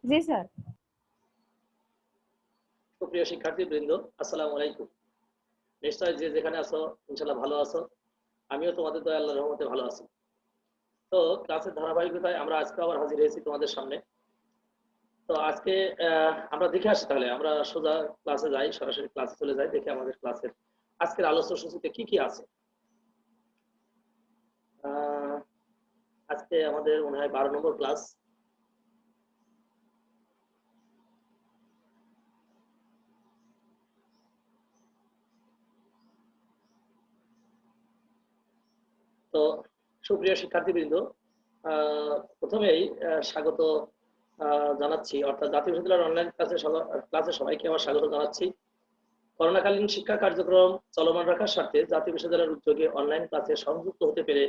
জি sir. সুপ্রিয় শিক্ষার্থীবৃন্দ, আসসালামু আলাইকুম। নিশ্চয় যে যেখানে আছো ইনশাআল্লাহ ভালো আছো। আমিও তোমাদের দয়ায় আল্লাহর রহমতে ভালো আছি। তো ক্লাসের ধারাবাহিকতায় আমরা আজকে আবার হাজির হয়েছি তোমাদের সামনে। তো আজকে আমরা দেখে আসি, তাহলে আমরা সোজা ক্লাসে যাই, সরাসরি ক্লাসে চলে যাই, দেখে আমাদের ক্লাসের আজকের আলোচ্য সূচিতে কি কি আছে। আজকে আমাদের মনে হয় 12 নম্বর ক্লাস। তো সুপ্রিয় শিক্ষার্থীবৃন্দ, প্রথমেই স্বাগত জানাচ্ছি, অর্থাৎ জাতীয় বিশ্ববিদ্যালয়ের অনলাইন ক্লাসে সবাইকে আমার স্বাগত জানাচ্ছি। করোনাকালীন শিক্ষা কার্যক্রম চলমান রাখার স্বার্থে জাতীয় বিশ্ববিদ্যালয়ের উদ্যোগে অনলাইন ক্লাসে সংযুক্ত হতে পেরে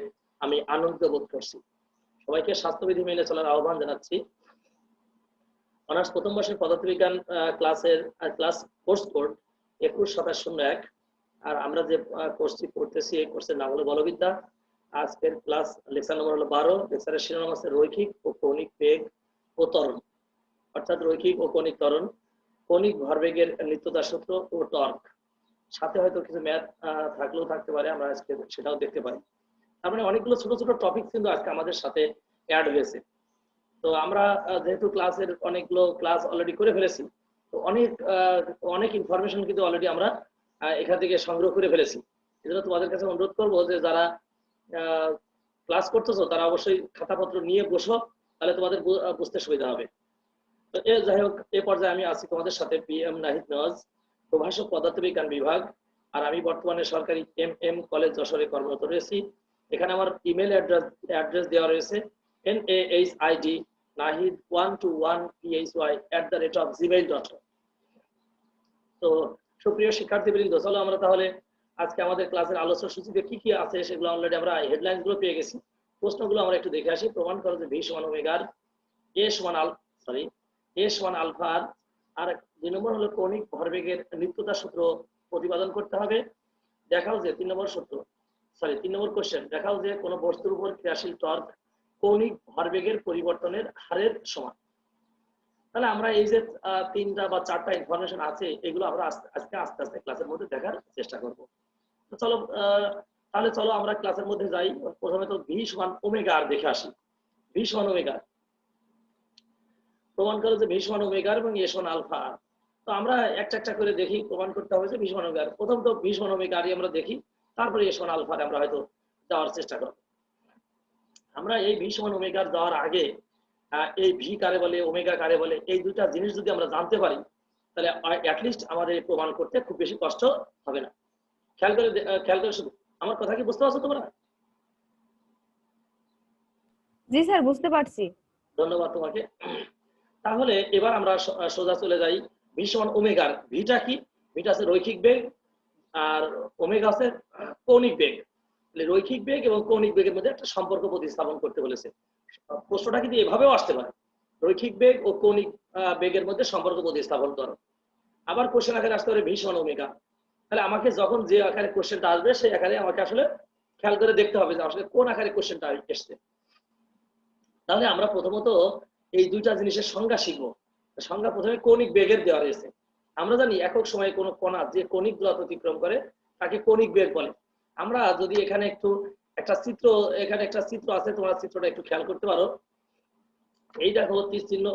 আমি আনন্দিত বোধ করছি। সবাইকে স্বাস্থ্যবিধি মেনে চলার আহ্বান জানাচ্ছি। অনার্স প্রথম বর্ষের পদার্থবিজ্ঞান ক্লাসের ক্লাস কোর্স কোড 21/7/01। আর আমরা যে কোর্সটি পড়তেছি এই কোর্সের নাম হলো বলবিদ্যা। আজকের ক্লাস লেকচার নম্বর হলো 12। লেকচারের শিরোনাম আছে রৈখিক ও কৌণিক বেগ ও ত্বরণ, অর্থাৎ রৈখিক ও কৌণিক ত্বরণ, কৌণিক ভরবেগের নিত্যতা সূত্র ও টর্ক। সাথে হয়তো কিছু ম্যাথ থাকলেও থাকতে পারে, আমরা আজকে সেটাও দেখতে পাই। তার মানে অনেকগুলো ছোট ছোট টপিক কিন্তু আজকে আমাদের সাথে অ্যাড হয়েছে। তো আমরা যেহেতু ক্লাসের অনেকগুলো ক্লাস অলরেডি করে ফেলেছি, তো অনেক ইনফরমেশন কিন্তু অলরেডি আমরা এখান থেকে সংগ্রহ করে ফেলেছি। এজন্য তোমাদের কাছে অনুরোধ করবো যে যারা ক্লাস করতেছো তারা অবশ্যই খাতাপত্র নিয়ে বসো, তাহলে তোমাদের বুঝতে সুবিধা হবে। তো যাই হোক, এ পর্যায়ে আমি আছি তোমাদের সাথে PM নাহিদ নওয়াজ, প্রভাষক পদার্থবিজ্ঞান বিভাগ। আর আমি বর্তমানে সরকারি MM কলেজ যশোরে কর্মরত রয়েছি। এখানে আমার ইমেল অ্যাড্রেস দেওয়া রয়েছে nahid121phy@gmail.com। তো সুপ্রিয় শিক্ষার্থীবৃন্দ, চলো আমরা তাহলে আজকে আমাদের ক্লাসের আলোচনা সূচিতে কি কি আছে সেগুলো অলরেডি আমরা হেডলাইন গুলো পেয়ে গেছি। প্রশ্নগুলো আমরা একটু দেখে আসি। প্রমাণ করো যে a সমান আলফা আর 2 নম্বর হলো কৌণিক ভরবেগের নিত্যতা সূত্র প্রতিপাদন করতে হবে। দেখাও যে 3 নম্বর কোশ্চেন, দেখাও যে কোনো বস্তুর উপর ক্রিয়াশীল টর্ক কৌণিক ভরবেগের পরিবর্তনের হারের সমান। তাহলে আমরা এই যে 3টা বা 4টা ইনফরমেশন আছে, এগুলো আমরা আজকে আস্তে আস্তে ক্লাসের মধ্যে দেখার চেষ্টা করব। তো চলো তাহলে চলো আমরা ক্লাসের মধ্যে যাই। প্রথমে তো V সমান ওমেগা আর দেখে আসি। V সমান ওমেগা, প্রমাণ করো যে V সমান ওমেগা এবং A সমান আলফা। তো আমরা একটা একটা করে দেখি, প্রমাণ করতে হবে যে V সমান ওমেগা। প্রথম তো V সমান ওমেগা আর আমরা দেখি, তারপরে A সমান আলফা আমরা হয়তো যাওয়ার চেষ্টা করব। আমরা এই V সমান ওমেগা যাওয়ার আগে এই V কারে বলে, ওমেগা কারে বলে, এই দুইটা জিনিস যদি আমরা জানতে পারি, তাহলে অ্যাটলিস্ট আমাদের প্রমাণ করতে খুব বেশি কষ্ট হবে না। খেয়াল করে শুধু আমার কথা কি বুঝতে পারছো তোমরা? জি স্যার, বুঝতে পারছি। ধন্যবাদ তোমাকে। তাহলে এবার আমরা সোজা চলে যাই V সমান ওমেগার। ভিটা কি? ভিটা আছে রৈখিক বেগ আর ওমেগা আছে কৌণিক বেগ। রৈখিক বেগ এবং কৌণিক বেগের মধ্যে একটা সম্পর্ক প্রতিস্থাপন করতে বলেছে। প্রশ্নটা কিন্তু এভাবেও আসতে পারে, রৈখিক বেগ ও কৌণিক বেগের মধ্যে সম্পর্ক প্রতিস্থাপন করো। আবার কোশ্চেন আকারে আসতে পারে V সমান ওমেগা। তাহলে আমাকে যখন যে আকারে কোশ্চেনটা আসবে সেই আকারে আমাকে আসলে খেয়াল করে দেখতে হবে যে আসলে কোন আকারে কোশ্চেনটা এসছে। তাহলে আমরা প্রথমত এই দুইটা জিনিসের সংজ্ঞা শিখবো। সংজ্ঞা প্রথমে কৌণিক বেগের দেওয়া রয়েছে। আমরা জানি একক সময়ে কোনো কণা যে কৌণিক দূরত্ব অতিক্রম করে তাকে কৌণিক বেগ বলে। আমরা যদি এখানে একটু এখানে একটা চিত্র আছে, তোমরা চিত্রটা একটু খেয়াল করতে পারো। এই দেখো তীর চিহ্ন,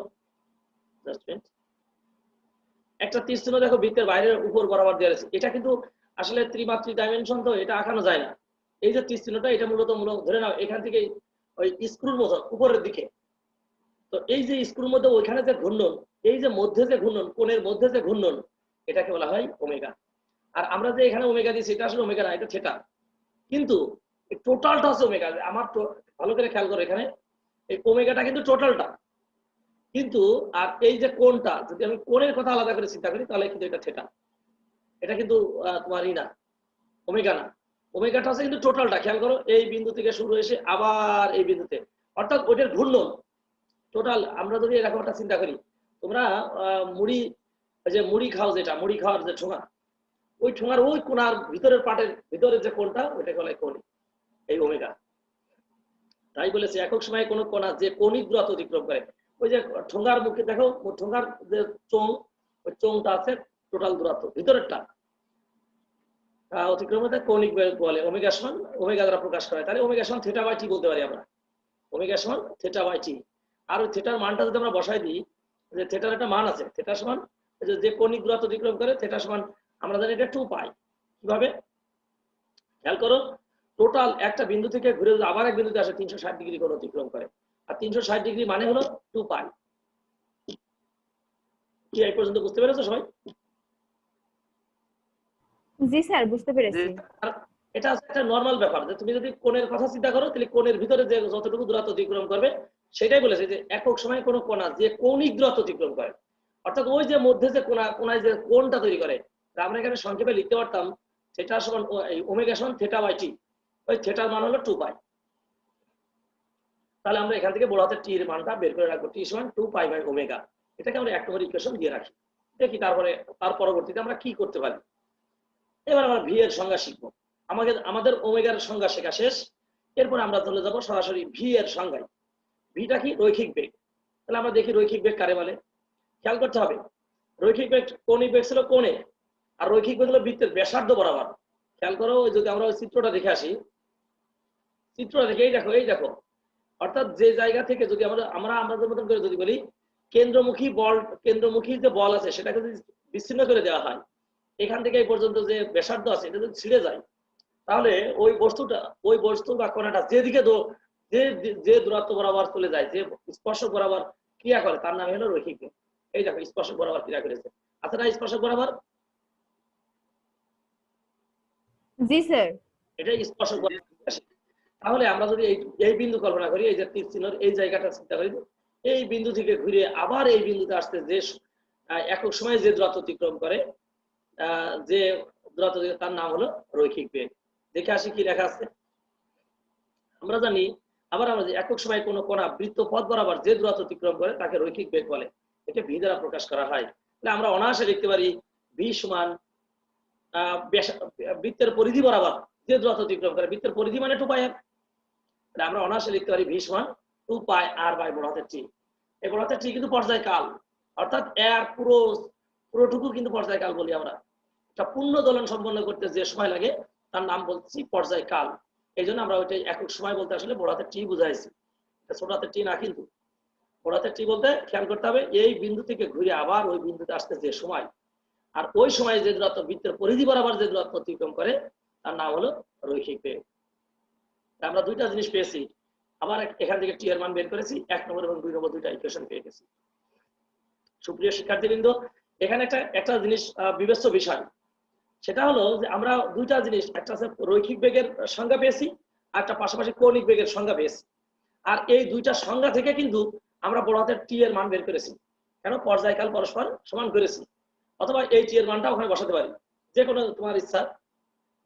একটা তীর চিহ্ন দেখো বৃত্তের বাইরের উপর বরাবর দেওয়া রয়েছে। এটা কিন্তু আসলে ত্রিমাত্রিক ডাইমেনশন, তো এটা আঁকানো যায় না। এই যে তীর চিহ্নটা, এটা মূলত ধরে নাও এখান থেকে ওই স্ক্রুর মতো উপরের দিকে। তো এই যে স্ক্রুর মধ্যে ওইখানে যে ঘূর্ণন, এই যে মধ্যে যে ঘূর্ণন, কোণের মধ্যে যে ঘূর্ণন, এটাকে বলা হয় ওমেগা। আর আমরা যে এখানে ওমেগা দিচ্ছি, এটা আসলে ওমেগা না, এটা থিটা। কিন্তু টোটালটা হচ্ছে ওমেগা। আমার ভালো করে খেয়াল করো, এখানে এই ওমেগাটা কিন্তু টোটালটা। কিন্তু আর এই যে কোণটা, যদি আমি কোণের কথা আলাদা করে চিন্তা করি, তাহলে কিন্তু এটা থিটা। এটা কিন্তু তোমারই না, ওমেগা না। ওমেগাটা হচ্ছে কিন্তু টোটালটা। খেয়াল করো, এই বিন্দু থেকে শুরু এসে আবার এই বিন্দুতে, অর্থাৎ ওইটার ঘূর্ণন টোটাল। আমরা যদি এরকম একটা চিন্তা করি, তোমরা মুড়ি খাও, যেটা মুড়ি খাওয়ার যে ঠোঙা, ওই ঠোঙার ওই কোণার ভিতরের পাটের ভিতরে যে কোণটা, ওইটাকে বলে কোণ, এই ওমেগা। তাই বলেছে একক সময়ে কোনো কণা যে কৌণিক দূরত্ব অতিক্রম করে, ওই যে ঠোঙ্গার মুখে দেখো, ঠোঙ্গার যে চোং, ওই চোংটা আছে টোটাল দূরত্ব ভিতরেরটা অতিক্রম করতে কৌণিক বেগ বলে। ওমেগা সমান, ওমেগা দ্বারা প্রকাশ করা হয়, তাহলে ওমেগা সমান থিটা বাই টি বলতে পারি আমরা। ওমেগা সমান থিটা বাই টি। আর ওই থিটার মানটা যদি আমরা বসাই দিই, যে থিটার একটা মান আছে, থিটা সমান যে কৌণিক দূরত্ব অতিক্রম করে থিটা সমান আমরা জানি এটা 2 পাই। কিভাবে খেয়াল করো, টোটাল একটা বিন্দু থেকে ঘুরে যদি আবার এক বিন্দুতে আসে 360 ডিগ্রি কোণ অতিক্রম করে, আর 360 ডিগ্রি মানে হলো 2 পাই। কি এই পর্যন্ত বুঝতে পেরেছো সবাই? জি স্যার, বুঝতে পেরেছি। এটা একটা নরমাল ব্যাপার, যে তুমি যদি কোণের কথা চিন্তা করো তাহলে কোণের ভিতরে যে যতটুকু দূরত্ব অতিক্রম করবে সেটাই বলেছে যে একক সময়ে কোনো কোণা যে কৌণিক দূরত্ব অতিক্রম করে, অর্থাৎ ওই যে মধ্যে যে কোণায় যে কোণটা তৈরি করে, আমরা এখানে সংক্ষেপে লিখতে পারতাম থিটা সমান ওমেগা সমান থিটা বাই টি। ওই থিটার মান হলো 2 পাই। তাহলে আমরা এখান থেকে বড় হাতের টি এর মানটা বের করে রাখবো, টি সমান 2 পাই বাই ওমেগা। এটাকে আমরা এক নম্বর ইকুয়েশন দিয়ে রাখি। দেখি তারপরে তার পরবর্তীতে আমরা কি করতে পারি। এবার আমরা ভি এর সংজ্ঞা শিখবো। আমাদের ওমেগার সংজ্ঞা শেখা শেষ, এরপর আমরা চলে যাব সরাসরি ভি এর সংজ্ঞায়। ভিটা কি? রৈখিক বেগ। তাহলে আমরা দেখি রৈখিক বেগ কারে বলে। খেয়াল করতে হবে, রৈখিক বেগ কৌণিক বেগ ছিল কোণে, আর রৈখিক বেগ হলো বৃত্তের ব্যাসার্ধ বরাবর। খেয়াল করো, যদি আমরা ওই চিত্রটা দেখে আসি, চিত্রটা দেখে এই দেখো, অর্থাৎ যে জায়গা থেকে যদি আমরা আমাদের মতন করে যদি বলি কেন্দ্রমুখী যে বল আছে সেটাকে যদি বিচ্ছিন্ন করে দেওয়া হয়, এখান থেকে এই পর্যন্ত যে ব্যাসার্ধ আছে এটা যদি ছিঁড়ে যায়, তাহলে ওই বস্তু বা কণাটা যেদিকে যে দূরত্ব বরাবর চলে যায়, যে স্পর্শক বরাবর ক্রিয়া করে, তার নাম হলো রৈখিক বেগ। এই দেখো স্পর্শক বরাবর ক্রিয়া করেছে, আচ্ছা না স্পর্শক বরাবর? জি স্যার। এটা স্পর্শক বরাবর। তাহলে আমরা যদি এই বিন্দু কল্পনা করি, এই যে তীর চিহ্নের এই জায়গাটা চিন্তা করি, এই বিন্দু থেকে ঘুরে আবার এই বিন্দুতে আসতে যে একক সময়ে যে দূরত্ব অতিক্রম করে, যে দূরত্ব তার নাম হলো রৈখিক বেগ। দেখে আসি কি লেখা আছে। আমরা জানি আমরা যে একক সময়ে কোনো কোণা বৃত্তপথ বরাবর যে দূরত্ব অতিক্রম করে তাকে রৈখিক বেগ বলে। এটা ভি দ্বারা প্রকাশ করা হয়। তাহলে আমরা অনায়াসে লিখতে পারি ভি সমান বৃত্তের পরিধি বরাবর যে দূরত্ব অতিক্রম করে, বৃত্তের পরিধি মানে 2 পাই আর। তাহলে আমরা অনায়াসে লিখতে পারি ভি সমান 2 পাই আর বাই বড় হাতের টি। এই বড় হাতের টি কিন্তু পর্যায়কাল, অর্থাৎ এর পুরোটুকু কিন্তু পর্যায়কাল বলি আমরা। একটা পূর্ণ দোলন সম্পন্ন করতে যে সময় লাগে তার নাম বলছি পর্যায়কাল। এই জন্য আমরা ওইটাই একক সময় বলতে আসলে বড় হাতের টি বুঝাইছি, ছোট হাতের টি না। কিন্তু বড় হাতের টি বলতে খেয়াল করতে হবে এই বিন্দু থেকে ঘুরে আবার ওই বিন্দুতে আসতে যে সময়, আর ওই সময় যে দূরত্ব বৃত্তের পরিধি বরাবর যে দূরত্ব অতিক্রম করে তার নাম হলো রৈখিক বেগ। আমরা দুইটা জিনিস পেয়েছি, আবার এখান থেকে টি এর মান বের করেছি, 1 নম্বর এবং 2 নম্বর দুইটা ইকুয়েশন পেয়ে গেছি। সুপ্রিয় শিক্ষার্থীবৃন্দ, এখানে একটা জিনিস বিবেচ্য বিষয়, সেটা হলো যে আমরা দুইটা জিনিস, একটা আছে রৈখিক বেগের সংজ্ঞা পেয়েছি, আর একটা পাশাপাশি কৌণিক বেগের সংজ্ঞা পেয়েছি। আর এই দুইটা সংজ্ঞা থেকে কিন্তু আমরা বড় হাতের টি এর মান বের করেছি, কেন? পর্যায়কাল পরস্পর সমান করেছি। অথবা এই টি এর মানটা ওখানে বসাতে পারি, যে কোনো তোমার ইচ্ছা,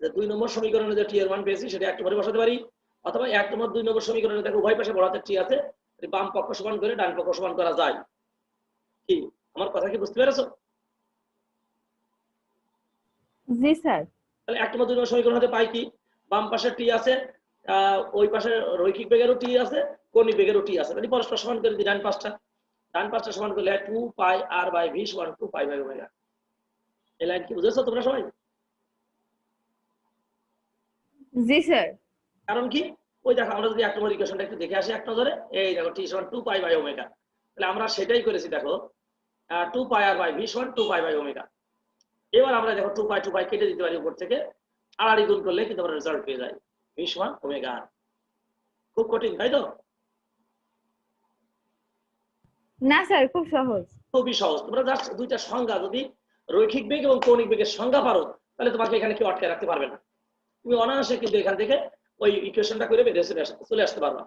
যে 2 নম্বর সমীকরণে যে টি এর মান পেয়েছি সেটা 1 নম্বরে বসাতে পারি, অথবা 1 নম্বর 2 নম্বর সমীকরণে দেখো উভয় পাশে বড় হাতের টি আছে, বাম পক্ষ সমান করে ডান পক্ষ সমান করা যায়। কি আমার কথা কি বুঝতে পেরেছো? জি স্যার। তাহলে 1 নম্বর 2 নম্বর সমীকরণ হতে পাই কি, বাম পাশে টি আছে, ওই পাশে রৈখিক বেগেরও টি আছে, কৌণিক বেগেরও টি আছে, মানে পরস্পর সমান করে দিই। ডান পাশটা সমান করলে 2 পাই আর বাই ভি সমান 2 পাই বাই ওমেগা। এই লাইন কি বুঝেছো তোমরা সবাই? জি স্যার। কারণ কি, ওই দেখো আমরা যদি 1 নম্বর ইকুয়েশনটা একটু দেখে আসি 1 নজরে, এই দেখো টি সমান 2 পাই বাই ওমেগা। তাহলে আমরা সেটাই করেছি, দেখো 2 পাই আর বাই ভি সমান 2 পাই বাই ওমেগা। এবার আমরা দেখো 2 পাই কেটে দিতে পারি উপর থেকে, আড়াআড়ি গুণ করলে কিন্তু আমরা রেজাল্ট পেয়ে যাই ভি সমান ওমেগা। খুব কঠিন তাই তো? না স্যার, খুব সহজ। খুবই সহজ। তোমরা জাস্ট দুইটা সংজ্ঞা, যদি রৈখিক বেগ এবং কৌণিক বেগের সংজ্ঞা পারো, তাহলে তোমাকে এখানে কেউ আটকে রাখতে পারবে না। তুমি অনায়াসে কিন্তু এখান থেকে ওই ইকুয়েশনটা করে বেরিয়ে চলে আসতে পারবা।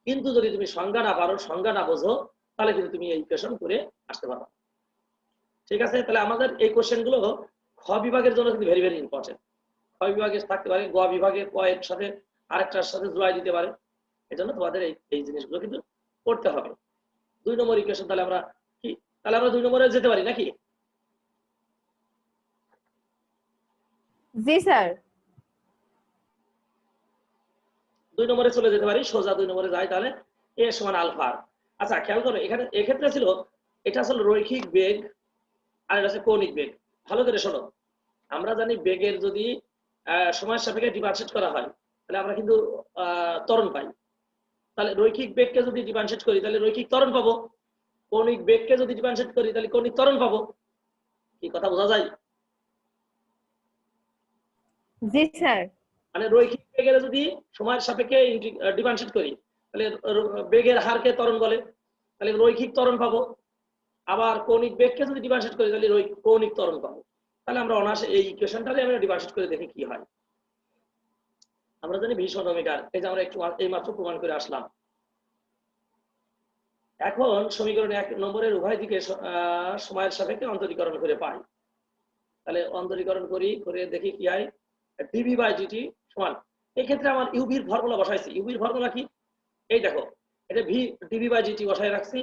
কিন্তু যদি তুমি সংজ্ঞা না পারো, সংজ্ঞা না বোঝো, তাহলে কিন্তু তুমি এই ইকুয়েশন করে আসতে পারবা। ঠিক আছে? তাহলে আমাদের এই কোশ্চেন গুলো খ বিভাগের জন্য কিন্তু ভেরি ভেরি ইম্পর্টেন্ট। খ বিভাগে থাকতে পারে, গ বিভাগে ক এর সাথে আরেকটার সাথে জোড়াই দিতে পারে। এজন্য তোমাদের এই জিনিসগুলো কিন্তু করতে হবে। 2 নম্বর ইকুয়েশন তাহলে আমরা কি, তাহলে আমরা 2 নম্বরে যেতে পারি নাকি? জি স্যার। 2 নম্বরে চলে যেতে পারি, সোজা 2 নম্বরে যাই। তাহলে এ সমান আলফা। আচ্ছা খেয়াল করো, এখানে এক্ষেত্রে ছিল এটা আসলে রৈখিক বেগ আর এটা হচ্ছে কৌণিক বেগ। ভালো করে শোনো, আমরা জানি বেগের যদি সময়ের সাপেক্ষে ডিফারেন্সিয়েট করা হয় তাহলে আমরা কিন্তু ত্বরণ পাই। তাহলে রৈখিক বেগকে যদি ডিফারেন্সিয়েট করি তাহলে রৈখিক ত্বরণ পাবো, কৌণিক বেগকে যদি ডিফারেন্সিয়েট করি তাহলে কৌণিক ত্বরণ পাবো। কি কথা বোঝা যায়? জি স্যার। মানে রৈখিক বেগের যদি সময়ের সাপেক্ষে ডিফারেন্সিয়েট করি তাহলে বেগের হারকে ত্বরণ বলে, তাহলে রৈখিক ত্বরণ পাবো। আবার কৌণিক বেগকে যদি ডিফারেন্সিয়েট করি তাহলে কৌণিক ত্বরণ পাবো। তাহলে আমরা অনায়াসে এই ইকুয়েশনটারে আমরা ডিফারেন্সিয়েট করে দেখি কি হয়। আমরা জানি ভি সমান ওমেগা আর, এই যে আমরা একটু এই মাত্র প্রমাণ করে আসলাম। এখন সমীকরণ 1 নম্বরের উভয় দিকে সময়ের সাপেক্ষে অন্তরীকরণ করে পাই। তাহলে অন্তরীকরণ করে দেখি কি হয়। ডিভি বাই ডিটি সমান, এই ক্ষেত্রে আমার ইউভির ফর্মুলা বসাইছি। ইউভির ফর্মুলা কি? এই দেখো, এটা ভি ডিভি বাই ডিটি বসাই রাখছি,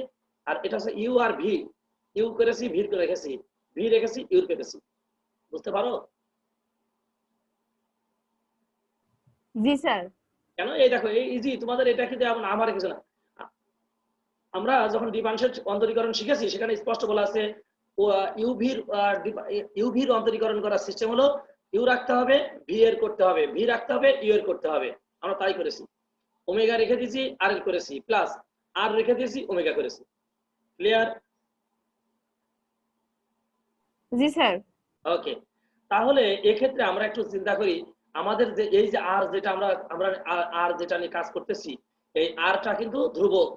আর এটা হচ্ছে ইউ আর ভি। ইউ করেছি, ভির করে রেখেছি, ভি রেখেছি, ইউ রেখেছি। বুঝতে পারো? জি স্যার। কেন? এই দেখো, এই ইজি, তোমাদের এটা কিন্তু আমার কিছু না। আমরা যখন ডিফারেন্সিয়েট অন্তরীকরণ শিখেছি সেখানে স্পষ্ট বলা আছে ইউভির অন্তরীকরণ করার সিস্টেম হলো ইউ রাখতে হবে, ভি এর করতে হবে, ভি রাখতে হবে, ইউ এর করতে হবে। আমরা তাই করেছি। ওমেগা রেখে দিয়েছি, আর এর করেছি, প্লাস আর রেখে দিয়েছি, ওমেগা করেছি। ক্লিয়ার? জি স্যার। ওকে, তাহলে এক্ষেত্রে আমরা একটু চিন্তা করি, আমাদের যে এই যে আর যেটা আমরা আমরা আর যেটা নিয়ে কাজ করতেছি, এই আরটা কিন্তু ধ্রুবক।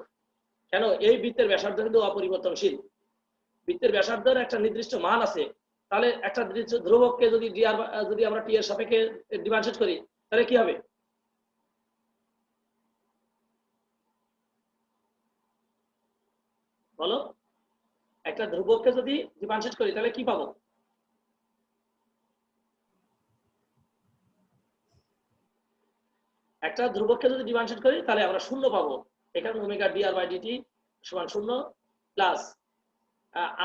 কেন? এই বৃত্তের ব্যাসার্ধ কিন্তু অপরিবর্তনশীল। বৃত্তের ব্যাসার্ধের একটা নির্দিষ্ট মান আছে, তাহলে একটা নির্দিষ্ট ধ্রুবককে যদি আমরা টি এর সাপেক্ষে ডিফারেন্সিয়েট করি তাহলে কি হবে? বলো, একটা ধ্রুবককে যদি ডিফারেন্সিয়েট করি তাহলে কি পাবো? একটা ধ্রুবককে যদি ডিফারেন্সিয়েট করি তাহলে আমরা শূন্য পাবো। এখানে omega D R by DT সমান শূন্য, plus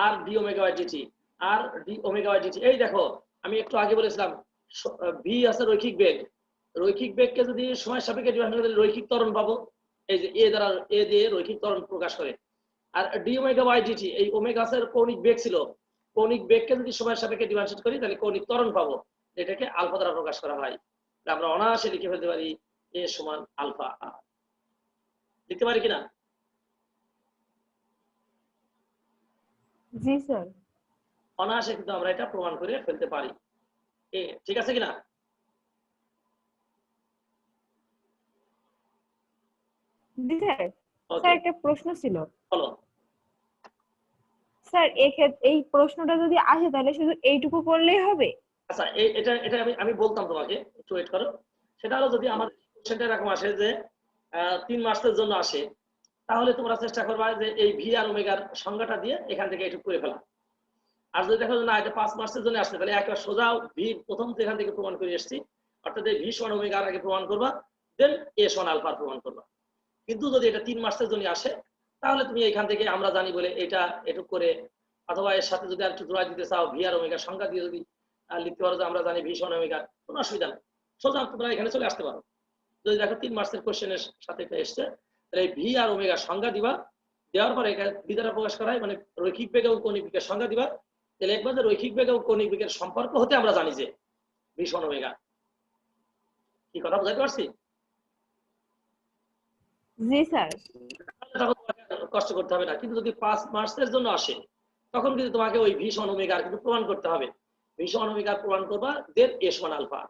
R D omega by DT, R D omega by DT. এই দেখো, আমি একটু আগে বলেছিলাম ভি আছে রৈখিক বেগ, রৈখিক বেগকে যদি সময়ের সাপেক্ষে ডিফারেন্সিয়েট করি রৈখিক ত্বরণ পাবো। এই যে এ দ্বারা এ দিয়ে রৈখিক ত্বরণ প্রকাশ করে। আর ডি ওমেগা বাই ডিটি, এই ওমেগা এর কৌণিক বেগ ছিল, কৌণিক বেগকে যদি সময়ের সাপেক্ষে ডিফারেন্সিয়েট করি তাহলে কৌণিক ত্বরণ পাবো, এটাকে আলফা দ্বারা প্রকাশ করা হয়। আমরা অনায়াসে লিখে ফেলতে পারি এ সমান আলফা আর। লিখতে পারি কিনা? জি স্যার। অনায়াসে কিন্তু আমরা এটা প্রমাণ করে ফেলতে পারি। ঠিক আছে কিনা? জি স্যার। স্যার একটা প্রশ্ন ছিল। বলো। স্যার এই প্রশ্নটা যদি আসে তাহলে শুধু এইটুকু করলেই হবে? আচ্ছা, এটা এটা আমি বলতাম তোমাকে, একটু ওয়েট করো। সেটা হলো যদি আমাদের কোশ্চেনটা এরকম আসে যে 3 মাসের জন্য আসে, তাহলে তোমরা চেষ্টা করবা যে এই ভি আর ওমেগার সংজ্ঞাটা দিয়ে এখান থেকে একটু করে ফেলা। আর যদি দেখো না এটা 5 মাসের জন্য আসছে তাহলে একবার সোজা ভি প্রথম এখান থেকে প্রমাণ করে এসেছি, অর্থাৎ এই ভি সমান ওমেগার আগে প্রমাণ করবা, দেন এ সমান আলফা প্রমাণ করবা। কিন্তু যদি এটা 3 মাসের জন্য আসে তাহলে তুমি এখান থেকে আমরা জানি বলে এটা এটুক করে, অথবা এর সাথে যদি আর একটু জোড়া দিতে চাও ভি আর ওমেগার সংজ্ঞা দিয়ে যদি লিখতে পারো যে আমরা জানি ভি সমান ওমেগার, কোনো অসুবিধা নেই, সোজা তোমরা এখানে চলে আসতে পারো। যদি দেখো 3 মাসের কোশ্চেনের সাথে এটা এসছে তাহলে ভি আর ওমেগার সংজ্ঞা দিবা, দেওয়ার পরে ভি দ্বারা প্রকাশ করা হয়, মানে রৈখিক বেগ এবং কৌণিক বেগের সংজ্ঞা দিবা। তাহলে একবার যে রৈখিক বেগ এবং কৌণিক বেগের সম্পর্ক হতে আমরা জানি যে ভি সমান ওমেগা। কি কথা বুঝাতে পারছি? জি স্যার। কষ্ট করতে হবে না। কিন্তু যদি 5 মাসের জন্য আসে তখন কিন্তু তোমাকে ওই ভি সমান ওমেগা কিন্তু প্রমাণ করতে হবে। ভি সমান ওমেগা প্রমাণ করবা, দেন এ সমান আলফা।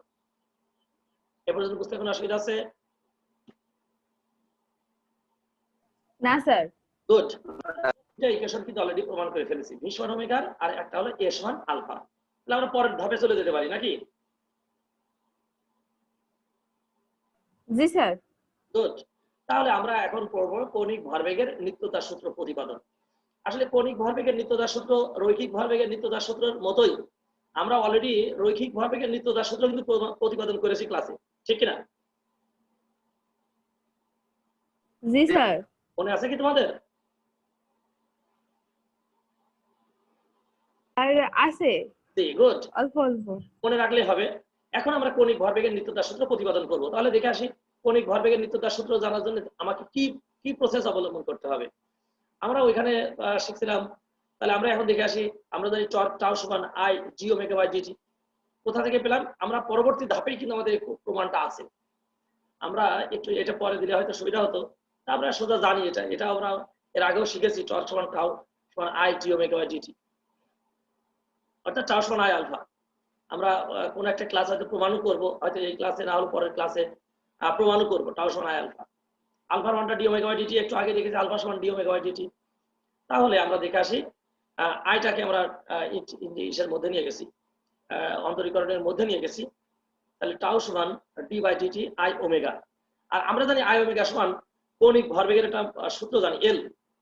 এ পর্যন্ত বুঝতে কোনো অসুবিধা আছে? না স্যার। গুড। এটা ইকুয়েশন কিন্তু অলরেডি প্রমাণ করে ফেলেছি, ভি সমান ওমেগা আর একটা হলো এ সমান আলফা। তাহলে আমরা পরের ধাপে চলে যেতে পারি নাকি? জি স্যার। গুড। তাহলে আমরা এখন পড়বো কৌণিক ভরবেগের নিত্যতার সূত্র প্রতিপাদন। আসলে কৌণিক ভরবেগের নিত্যতার সূত্র রৈখিক ভরবেগের নিত্যতার সূত্রের মতোই আমরা অলরেডি রৈখিক ভরবেগের নিত্যতার সূত্র কিন্তু প্রতিপাদন করেছি ক্লাসে, ঠিক কিনা? জি স্যার। মনে আছে কি তোমাদের? আর আছে গুড, অল্প অল্প। মনে রাখলে হবে। এখন আমরা কৌণিক ভরবেগের নিত্যতার সূত্র প্রতিপাদন করব। তাহলে দেখে আসি কৌণিক ভরবেগের নিত্যতার সূত্র জানার জন্য আমাকে কি কি প্রসেস অবলম্বন করতে হবে। আমরা ওইখানে শিখছিলাম। তাহলে আমরা এখন দেখে আসি, আমরা জানি টর্ক টাউ সমান I G omega by DT. কোথা থেকে পেলাম? আমরা পরবর্তী ধাপেই কিন্তু আমাদের প্রমাণটা আছে। আমরা একটু এটা পরে দিলে হয়তো সুবিধা হতো। আমরা সোজা জানি এটা আমরা এর আগেও শিখেছি, টর্ক সমান টাউ সমান I G omega by DT, অর্থাৎ টাউ সমান আই আলফা। আমরা কোন একটা ক্লাস হয়তো প্রমাণও করবো, হয়তো এই ক্লাসে না হলে পরের ক্লাসে প্রমাণও করবো টাউ সমান আই আলফা। আলফার মানটা ডি ওমেগা বাই ডিটি, একটু আগে দেখেছি আলফা সমান ডি ওমেগা বাই ডিটি। তাহলে আমরা দেখে আসি, আইটাকে আমরা ইংলিশের মধ্যে নিয়ে গেছি, অন্তরীকরণের মধ্যে নিয়ে গেছি। তাহলে টাউ সমান D by DT I omega. আর আমরা জানি আই ওমেগা সমান কৌণিক ভরবেগের একটা সূত্র জানি,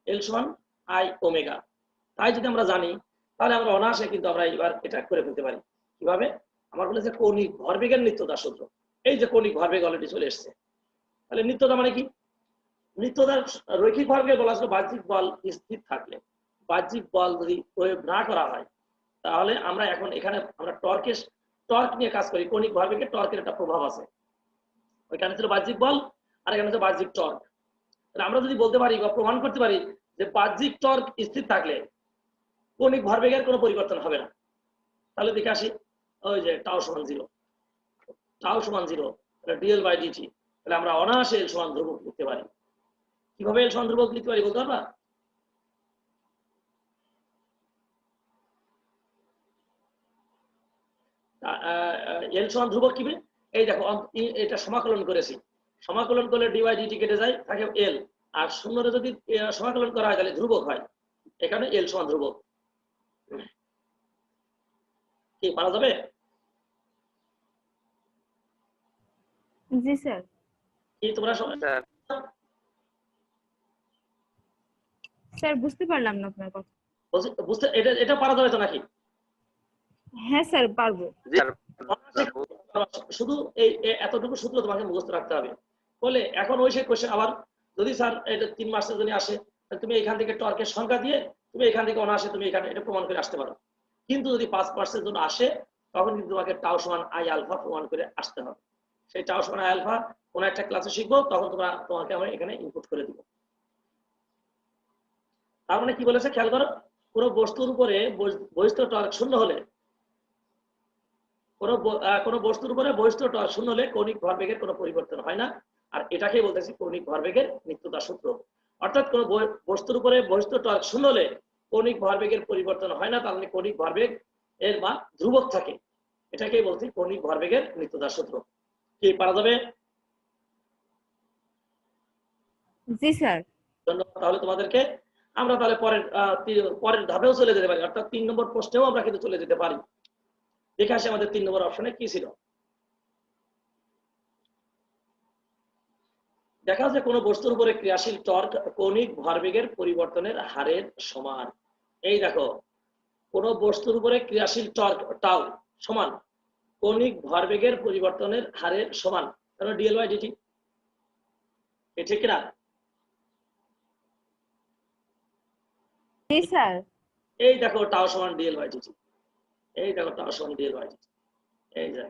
এল সমান আই ওমেগা। তাই যদি আমরা জানি, তাহলে আমরা অনায়াসে কিন্তু আমরা এবার এটা করে ফেলতে পারি। কিভাবে? আমার বলেছে কৌণিক ভরবেগের নিত্যতার সূত্র। এই যে কৌণিক ভরবেগ অলরেডি চলে এসছে। তাহলে নিত্যতা মানে কি? নিত্যতার রৈখিক ভরবেগ বলা আসলে বাহ্যিক বল স্থির থাকলে, বাহ্যিক বল যদি প্রয়োগ না করা হয়, তাহলে আমরা এখন এখানে আমরা টর্ক নিয়ে কাজ করি। কৌণিক ভরবেগে টর্কের একটা প্রভাব আছে। ওইখানে ছিল বাহ্যিক বল, আর এখানে হচ্ছে বাহ্যিক টর্ক। তাহলে আমরা যদি বলতে পারি বা প্রমাণ করতে পারি যে বাহ্যিক টর্ক স্থির থাকলে কৌণিক ভরবেগের কোনো পরিবর্তন হবে না, তাহলে দেখে আসি ওই যে টাউ সমান 0, টাউ সমান 0, ডিএল বাই ডিটি। তাহলে আমরা অনায়াসে এল সমান ধ্রুবক লিখতে পারি। কিভাবে এল সমান ধ্রুবক লিখতে পারি বলতে পারবা? এল সমান ধ্রুবক কিভাবে? এই দেখো, এটা সমাকলন করেছি, সমাকলন করলে ডি বাই ডিটি কেটে যায়, থাকে এল। আর শূন্যরে যদি সমাকলন করা হয় তাহলে ধ্রুবক হয়, এখানে এল সমান ধ্রুবক। কি পারা যাবে? জি স্যার। কি তোমরা স্যার বুঝতে পারলাম না আপনার কথা। বুঝতে এটা পারা যাবে তো নাকি? হ্যাঁ স্যার পারবো। শুধু এই এতটুকু সূত্র তোমাকে মুখস্থ রাখতে হবে। বলে এখন ওই সে কোশ্চেন আবার, যদি স্যার এটা 3 মাসের জন্য আসে, তুমি এখান থেকে টর্কের সংখ্যা দিয়ে তুমি এখান থেকে অনায়াসে তুমি এখানে এটা প্রমাণ করে আসতে পারো। কিন্তু যদি 5 মাসের জন্য আসে, তখন কিন্তু তোমাকে টাউ সমান আই আলফা প্রমাণ করে আসতে হবে। সেই টাউ সমান আই আলফা কোন একটা ক্লাসে শিখবো, তখন তোমাকে আমি এখানে ইনপুট করে দিব। তার মানে কি বলেছে খেয়াল করো, কোন বস্তুর উপরে বহিস্থ টর্ক শূন্য হলে, কোন বস্তুর উপরে বহিস্থ টর্ক শূন্য হলে কৌণিক ভরবেগের কোনো পরিবর্তন হয় না। আর এটাকেই বলতেছি কৌণিক ভরবেগের নিত্যতার সূত্র। অর্থাৎ কোন বস্তুর উপরে বহিস্থ টর্ক শূন্য হলে কৌণিক ভরবেগের পরিবর্তন হয় না, তার মানে কৌণিক ভরবেগ এর মান ধ্রুবক থাকে। এটাকেই বলছি কৌণিক ভরবেগের নিত্যতার সূত্র। কি পারা যাবে? জি স্যার। ধন্যবাদ। তাহলে তোমাদেরকে আমরা তাহলে পরের ধাপেও চলে যেতে পারি, অর্থাৎ 3 নম্বর প্রশ্নেও আমরা কিন্তু চলে যেতে পারি। দেখে আসি আমাদের 3 নম্বর অপশনে কি ছিল। দেখা যাচ্ছে কোন বস্তুর উপরে ক্রিয়াশীল টর্ক কৌণিক ভরবেগের পরিবর্তনের হারের সমান। এই দেখো, কোন বস্তুর উপরে ক্রিয়াশীল টর্ক টাউ সমান কৌণিক ভরবেগের পরিবর্তনের হারের সমান, কারণ ডিএল বাই ডিটি। ঠিক কিনা? জি স্যার। এই দেখো টাউ সমান ডিএল বাই ডিটি, এই দেখো টাউ সমান ডিএল বাই ডিটি। এই যে,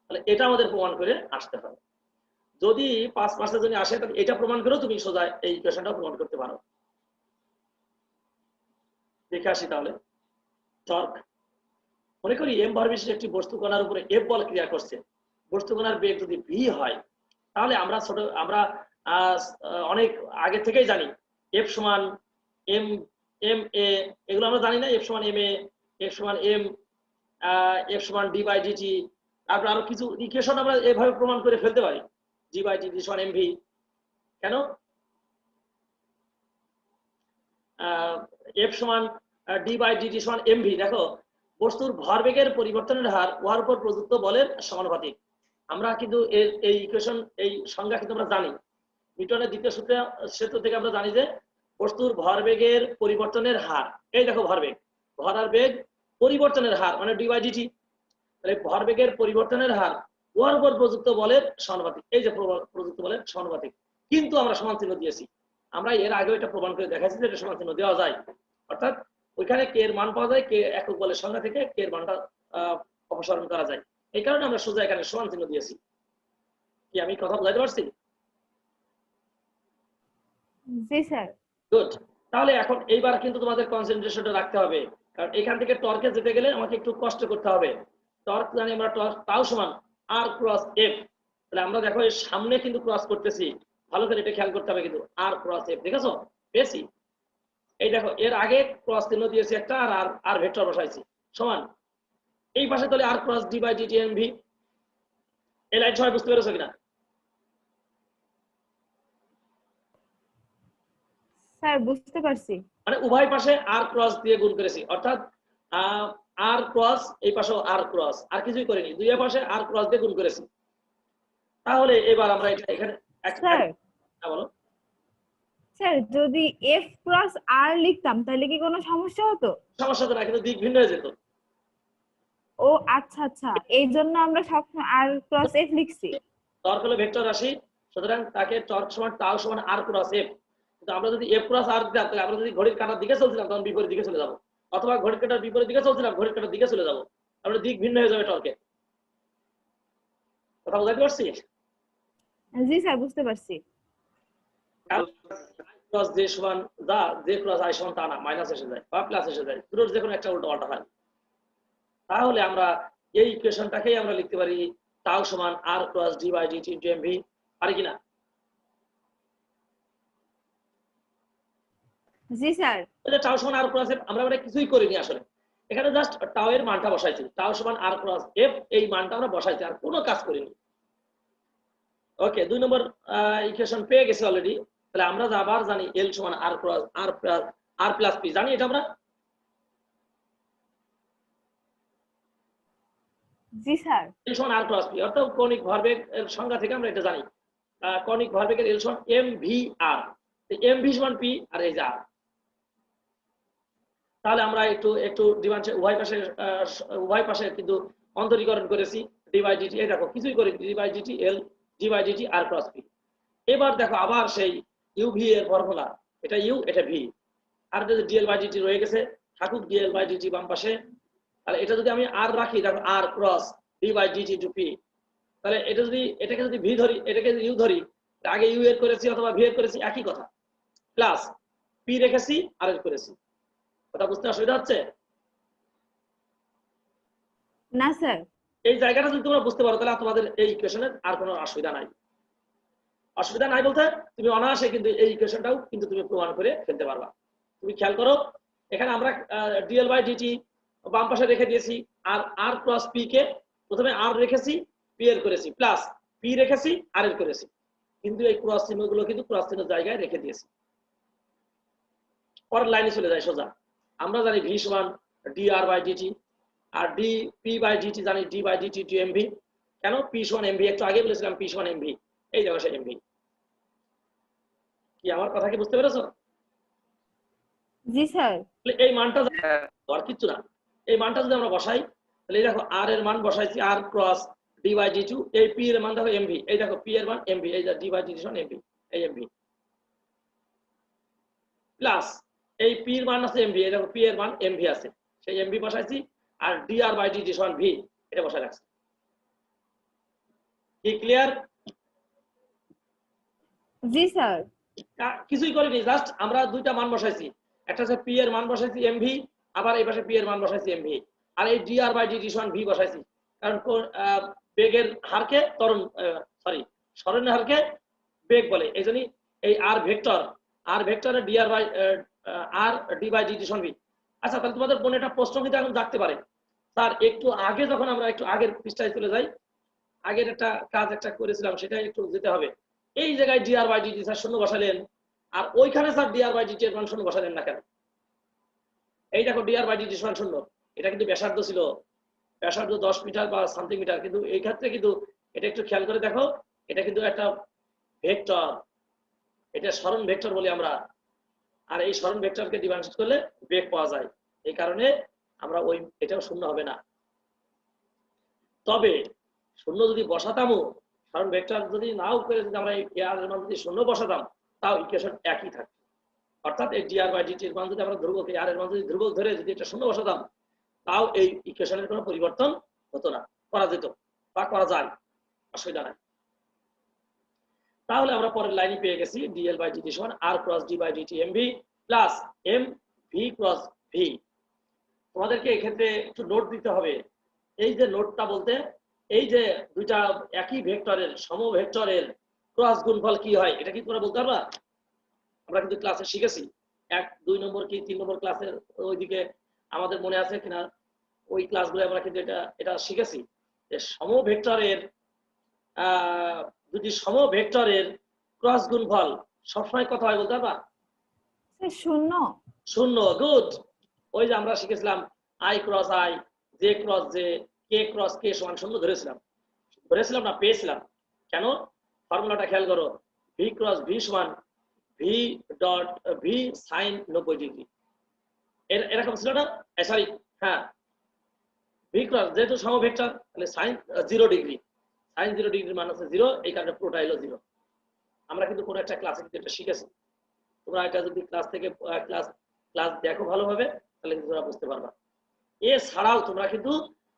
তাহলে এটা আমাদের প্রমাণ করে আসতে হবে। যদি 5 মাসের জন্য আসে, তাহলে এটা প্রমাণ করেও তুমি সোজা এই ইকুয়েশনটা প্রমাণ করতে পারো। দেখে আসি তাহলে। টর্ক, মনে করি এম ভর বিশিষ্ট একটি বস্তু কণার উপরে এফ বল ক্রিয়া করছে। বস্তু কণার বেগ যদি ভি হয়, তাহলে আমরা অনেক আগে থেকেই জানি এফ সমান এম এম এ, এগুলো আমরা জানি না। এফ সমান এম এ, এফ সমান এম, এফ সমান ডি বাই ডিটি। তারপর আরো কিছু ইকুয়েশন আমরা এভাবে প্রমাণ করে ফেলতে পারি, জি বাই ডিটি সমান এম ভি। কেন? এফ সমান ডি বাই ডিটি সমান এম ভি। দেখো, বস্তুর ভরবেগের পরিবর্তনের হার উহার উপর প্রযুক্ত বলের সমানুপাতিক। আমরা কিন্তু এই ইকুয়েশন, এই সংজ্ঞা কিন্তু আমরা জানি। নিউটনের দ্বিতীয় সূত্র থেকে আমরা জানি যে বস্তুর ভরবেগের পরিবর্তনের হার, এই দেখো ভরবেগ, ভর আর বেগ পরিবর্তনের হার মানে ডি বাই ডিটি। তাহলে ভরবেগের পরিবর্তনের হার উহার উপর প্রযুক্ত বলের সমানুপাতিক। এই যে প্রযুক্ত বলের সমানুপাতিক, কিন্তু আমরা সমান চিহ্ন দিয়েছি। আমরা এর আগে এটা প্রমাণ করে দেখাচ্ছি যে এটা সমান চিহ্ন দেওয়া যায়। অর্থাৎ ওইখানে কে এর মান পাওয়া যায়, কে একক বলের সংখ্যা থেকে কে এর মানটা অপসারণ করা যায়। এই কারণে আমরা সোজা এখানে সমান চিহ্ন দিয়েছি। কি আমি কথা বুঝাতে পারছি? জি স্যার। গুড। তাহলে এখন এইবার কিন্তু তোমাদের কনসেন্ট্রেশনটা রাখতে হবে, কারণ এখান থেকে টর্কে যেতে গেলে আমাকে একটু কষ্ট করতে হবে। টর্ক জানি আমরা, টর্ক তাও সমান আর ক্রস এফ। তাহলে আমরা দেখো এর সামনে কিন্তু ক্রস করতেছি, ভালো করে এটা খেয়াল করতে হবে কিন্তু, আর ক্রস এফ দেখেছো পেয়েছি। এই দেখো এর আগে ক্রস চিহ্ন দিয়েছি একটা, আর আর আর ভেক্টর বসাইছি সমান এই পাশে, তাহলে R cross D by DT M V. এই লাইন সবাই বুঝতে পেরেছো কিনা? স্যার বুঝতে পারছি। মানে উভয় পাশে আর ক্রস দিয়ে গুণ করেছি, অর্থাৎ আর ক্রস এই পাশেও আর ক্রস, আর কিছুই করিনি, দুই পাশে আর ক্রস দিয়ে গুণ করেছি। তাহলে এবার আমরা এটা এখানে স্যার বলো। স্যার যদি এফ ক্রস আর লিখতাম তাহলে কি কোনো সমস্যা হতো? সমস্যা তো না, কিন্তু দিক ভিন্ন হয়ে যেত। ও আচ্ছা আচ্ছা, এই জন্য আমরা সবসময় আর ক্রস এফ লিখছি। টর্ক হলো ভেক্টর রাশি, সুতরাং তাকে টর্ক সমান টাও সমান আর ক্রস এফ। কিন্তু আমরা যদি এফ ক্রস আর দিতাম, তাহলে আমরা যদি ঘড়ির কাঁটার দিকে চলছিলাম তখন বিপরীত দিকে চলে যাবো, অথবা ঘড়ির কাঁটার বিপরীত দিকে চলছিলাম ঘড়ির কাঁটার দিকে চলে যাবো, আমরা দিক ভিন্ন হয়ে যাবে টর্কে। কথা বুঝাতে পারছি? জি স্যার বুঝতে পারছি। ক্রস যে সমান যা, যে ক্রস আই সমান তা না, মাইনাস এসে যায় বা প্লাস এসে যায়, দুটোর যে কোনো একটা উল্টো পাল্টা হয়। তাহলে আমরা এই ইকুয়েশনটাকেই আমরা লিখতে পারি টাও সমান R cross D by DT into M V, পারি কিনা? জি স্যার। টাও সমান আর ক্রস এফ, আমরা মানে কিছুই করিনি আসলে, এখানে জাস্ট টাও এর মানটা বসাইছি, টাও সমান আর ক্রস এফ এই মানটা আমরা বসাইছি, আর কোনো কাজ করিনি। ওকে, 2 নম্বর ইকুয়েশন পেয়ে গেছি অলরেডি। তাহলে আমরা আবার জানি এল সমান আর ক্রস আর প্লাস পি, জানি এটা আমরা। জি স্যার। এল সমান আর ক্রস পি, অর্থাৎ কৌণিক ভরবেগ এর সংজ্ঞা থেকে আমরা এটা জানি, কৌণিক ভরবেগের এল সমান এম ভি আর, এম ভি সমান পি আর এই যে আর। তাহলে আমরা একটু একটু উভয় পাশে কিন্তু অন্তরীকরণ করেছি, ডি বাই ডিটি, এই দেখো কিছুই করি, D by DT L D by DT R cross P. এবার দেখো আবার সেই ইউ ভি এর ফর্মুলা, এটা ইউ এটা ভি, আর যদি ডিএল বাই ডিটি রয়ে গেছে, থাকুক ডিএল বাই ডিটি বাম পাশে। তাহলে এটা যদি আমি আর রাখি, দেখো R cross D by DT to P, তাহলে এটা যদি এটাকে যদি ভি ধরি, এটাকে যদি ইউ ধরি, আগে ইউ এর করেছি অথবা ভি এর করেছি একই কথা, প্লাস পি রেখেছি আর এর করেছি। কথা বুঝতে অসুবিধা হচ্ছে? না স্যার। এই জায়গাটা যদি তোমরা বুঝতে পারো, তাহলে তোমাদের এই ইকুয়েশনের আর কোনো অসুবিধা নাই। অসুবিধা নাই বলতে তুমি অনায়াসে কিন্তু এই ইকুয়েশনটাও কিন্তু তুমি প্রমাণ করে ফেলতে পারবা। তুমি খেয়াল করো, এখানে আমরা ডিএল বাই ডিটি বাম পাশে রেখে দিয়েছি, আর আর ক্রস পি কে প্রথমে আর রেখেছি, পি এর করেছি, প্লাস পি রেখেছি আর এর করেছি, কিন্তু এই ক্রস চিহ্নগুলো কিন্তু ক্রস চিহ্নের জায়গায় রেখে দিয়েছি। পরের লাইনে চলে যায় সোজা, আমরা জানি ভি সমান D R by DT, R D P by DT জানি D by DT to MV. কেন? পি সমান এমভি, একটু আগে বলেছিলাম পি সমান এমভি, এই দেখো সে এমভি। কি আমার কথা কি বুঝতে পেরেছো? জি স্যার। এই মানটা আর কিচ্ছু না, এই মানটা যদি আমরা বসাই, তাহলে এই দেখো আর এর মান বসাইছি R cross D by D to, এই পি এর মান দেখো এমভি, এই দেখো পি এর মান এমভি, এই যে ডি বাই ডি সমান এমভি, এই এমভি, প্লাস এই পি এর মান আছে এমভি, এই দেখো পি এর মান এমভি আছে, সেই এমভি বসাইছি, আর ডি আর বাই ডি সমান ভি এটা বসাই রাখছি। কি ক্লিয়ার? জি স্যার। কিছুই করিনি, জাস্ট আমরা দুইটা মান বসাইছি, একটা হচ্ছে পি এর মান বসাইছি এমভি, আবার এই পাশে পি এর মান বসাইছি এমভি, আর এই ডি আর বাই ডি সমান ভি বসাইছি, কারণ বেগের হারকে সরণের হারকে বেগ বলে, এই জন্যই এই আর ভেক্টরে D R by R D by D সমান ভি। আচ্ছা, তাহলে তোমাদের মনে একটা প্রশ্ন কিন্তু এখন জাগতে পারে, স্যার একটু আগে যখন আমরা একটু আগের পৃষ্ঠায় চলে যাই, আগের একটা কাজ একটা করেছিলাম সেটা একটু যেতে হবে, এই জায়গায় ডিআর বাই ডিটি স্যার শূন্য বসালেন, আর ওইখানে স্যার ডিআর বাই ডিটি এর মান শূন্য বসালেন না কেন? এই দেখো ডিআর বাই ডিটি সমান শূন্য, এটা কিন্তু ব্যাসার্ধ ছিল, ব্যাসার্ধ 10 মিটার বা সেন্টিমিটার, কিন্তু এই ক্ষেত্রে কিন্তু এটা একটু খেয়াল করে দেখো, এটা কিন্তু একটা ভেক্টর, এটা সরণ ভেক্টর বলি আমরা, আর এই সরণ ভেক্টরকে ডিফারেন্সিয়েট করলে বেগ পাওয়া যায়, এই কারণে আমরা ওই এটাও শূন্য হবে না। তবে শূন্য যদি বসাতামও, কারণ ভেক্টর যদি নাও করে যদি আমরা এর মান যদি শূন্য বসাতাম, তাও ইকুয়েশন একই থাকে, অর্থাৎ এই ডিআর বাই ডিটির মান যদি আমরা ধ্রুবক, আর এর মান যদি ধ্রুবক ধরে যদি এটা শূন্য বসাতাম, তাও এই ইকুয়েশনের কোনো পরিবর্তন হতো না, করা যেত বা করা যায়, অসুবিধা নাই। তাহলে আমরা পরের লাইনে পেয়ে গেছি ডিএল বাই ডিটি সমান R cross D by DT MV, plus M V cross V. তোমাদেরকে এক্ষেত্রে একটু নোট দিতে হবে। এই যে নোটটা বলতে এই যে দুইটা একই ভেক্টরের সম ভেক্টরের ক্রস গুণফল কি হয় এটা কি তোমরা বলতে পারবা? আমরা কিন্তু ক্লাসে শিখেছি 1 2 নম্বর কি 3 নম্বর ক্লাসের ওইদিকে আমাদের মনে আছে কিনা ওই ক্লাসগুলো আমরা কিন্তু এটা শিখেছি যে সম ভেক্টরের দুটি সম ভেক্টরের ক্রস গুণফল সবসময় কত হয় বলতে পারবা? শূন্য। শূন্য। গুড। ওই যে আমরা শিখেছিলাম I cross I, J cross J, K cross K সমান শূন্য ধরেছিলাম না পেয়েছিলাম। কেন? ফর্মুলাটা খেয়াল করো, ভি ক্রস ভি সমান V dot V sine 90 degree. এরকম ছিল না? সরি, হ্যাঁ, ভি ক্রস যেহেতু সমভেক্টর তাহলে সাইন 0 ডিগ্রি, সাইন 0 ডিগ্রির মান হচ্ছে 0, এই কারণে পুরোটা হলো 0। আমরা কিন্তু কোনো একটা ক্লাসে কিন্তু এটা শিখেছি। তোমরা এটা যদি ক্লাস থেকে ক্লাস দেখো ভালোভাবে তাহলে কিন্তু তোমরা বুঝতে পারবা। এছাড়াও তোমরা কিন্তু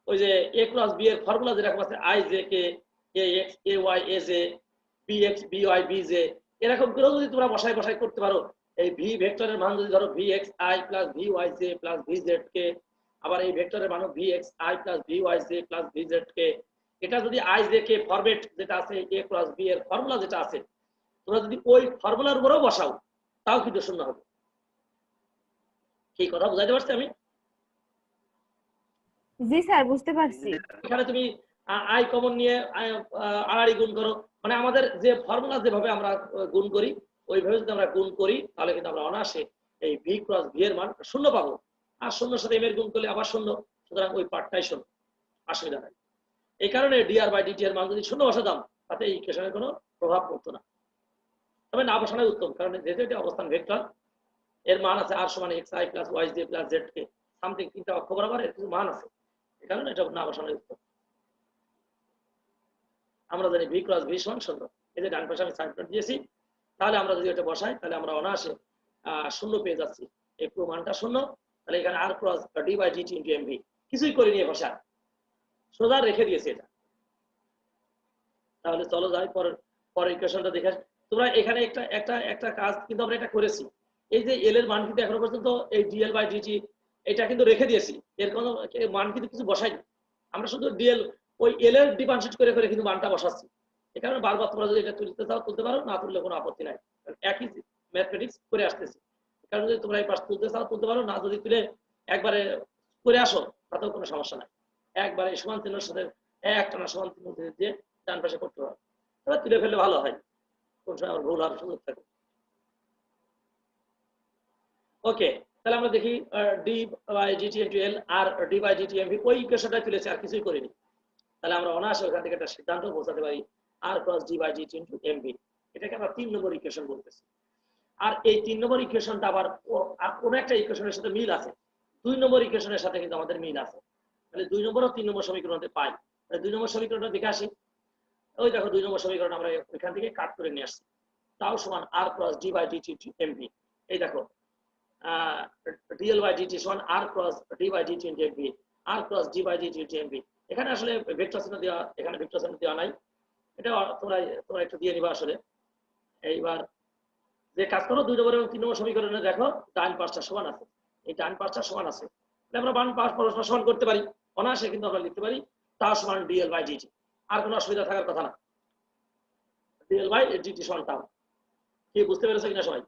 ওই যে এ ক্রস বি এর ফর্মুলা যেরকম আছে I J K A X A Y A J B X B Y B J, এরকম করেও যদি তোমরা বসাই করতে পারো, এই ভি ভেক্টরের মান যদি ধরো V X I plus V Y J plus V Z K, আবার এই ভেক্টরের মান V X I plus V Y J plus V Z K, এটা যদি আই জে কে ফরম্যাট যেটা আছে এ ক্রস বি এর ফর্মুলা যেটা আছে তোমরা যদি ওই ফর্মুলার উপরেও বসাও তাও কিন্তু শূন্য হবে। কি কথা বুঝাইতে পারছি আমি? জি স্যার, বুঝতে পারছি। এখানে তুমি আই কমন নিয়ে আড়াআড়ি গুণ করো, মানে আমাদের যে ফর্মুলা যেভাবে আমরা গুণ করি ওইভাবে যদি আমরা গুণ করি তাহলে কিন্তু আমরা অনায়াসে এই ভি ক্রস ভি এর মান শূন্য পাবো। আর শূন্যর সাথে এম এর গুণ করলে আবার শূন্য, সুতরাং ওই পার্টটাই শূন্য, অসুবিধা নাই। এই কারণে ডিআর বাই ডিটি এর মান যদি শূন্য বসাতাম তাতে এই ইকুয়েশনের কোনো প্রভাব পড়তো না। তবে না বসানোই উত্তম, কারণ যেহেতু এটা অবস্থান ভেক্টর, এর মান আছে আর সমান X I plus Y J plus Z K something, তিনটা অক্ষ বরাবর এর কিছু মান আছে, এই কারণে এটা না বসানোই উত্তম। আমরা জানি ভি ক্রস ভি সমান শূন্য, এই যে ডান পাশে আমি সাইড নোট দিয়েছি, তাহলে আমরা যদি এটা বসাই তাহলে আমরা অনায়াসে শূন্য পেয়ে যাচ্ছি, এই পুরো মানটা শূন্য। তাহলে এখানে R cross D by DT into M V কিছুই করে নিয়ে বসা সোজা রেখে দিয়েছি এটা। তাহলে চলো যাই পরের ইকুয়েশনটা দেখে। তোমরা এখানে একটা কাজ কিন্তু আমরা এটা করেছি, এই যে এল এর মান কিন্তু এখনো পর্যন্ত এই ডিএল বাই ডিটি এটা কিন্তু রেখে দিয়েছি, এর কোনো মান কিন্তু কিছু বসাইনি, আমরা শুধু ডিএল ওই এল এর ডিফারেন্সিয়েট করে কিন্তু মানটা বসাচ্ছি। এই কারণে বারবার তোমরা যদি এটা তুলতে চাও তুলতে পারো, না তুললে কোনো আপত্তি নাই, একই ম্যাথমেটিক্স করে আসতেছি। কারণ যদি তোমরা এই পাশ তুলতে চাও তুলতে পারো, না যদি তুলে একবারে করে আসো তাতেও কোনো সমস্যা নাই, একবারে সমান চিহ্নের সাথে একটানা সমান চিহ্ন দিয়ে ডান পাশে করতে হবে, তবে তুলে ফেললে ভালো হয়, কোন সময় আমার ভুল হওয়ার সুযোগ থাকে। ওকে, তাহলে আমরা দেখি D by DT into L R D by DT MV ওই ইকুয়েশনটা তুলেছি, আর কিছুই করিনি। তাহলে আমরা অনায়াসে ওখান থেকে একটা সিদ্ধান্ত পৌঁছাতে পারি R cross D by DT into MV, এটাকে আমরা 3 নম্বর ইকুয়েশন বলতেছি। আর এই 3 নম্বর ইকুয়েশনটা আবার কোন একটা ইকুয়েশনের সাথে মিল আছে, 2 নম্বর ইকুয়েশনের সাথে কিন্তু আমাদের মিল আছে। তাহলে 2 নম্বর ও 3 নম্বর সমীকরণতে পাই। তাহলে 2 নম্বর সমীকরণটা দেখে আসি। ওই দেখো 2 নম্বর সমীকরণ আমরা এখান থেকে কাট করে নিয়ে আসছি, তাও সমান R cross D by DT into MV. এই দেখো dl by dt সমান r cross d by dt into mv, r cross d by dt into mv। এখানে আসলে ভেক্টর চিহ্ন দেওয়া, এখানে ভেক্টর চিহ্ন দেওয়া নাই, এটা তোমরা একটু দিয়ে নিবা আসলে। এইবার যে কাজ করো 2 নম্বর এবং 3 নম্বর সমীকরণে দেখো ডান পাশটা সমান আছে, এই ডান পাশটা সমান আছে, আমরা বাম পাশ পরস্পর সমান করতে পারি অনায়াসে, কিন্তু আমরা লিখতে পারি তা সমান dl by dt, আর কোনো অসুবিধা থাকার কথা না, dl by dt সমান তাও। কি বুঝতে পেরেছো কিনা সবাই?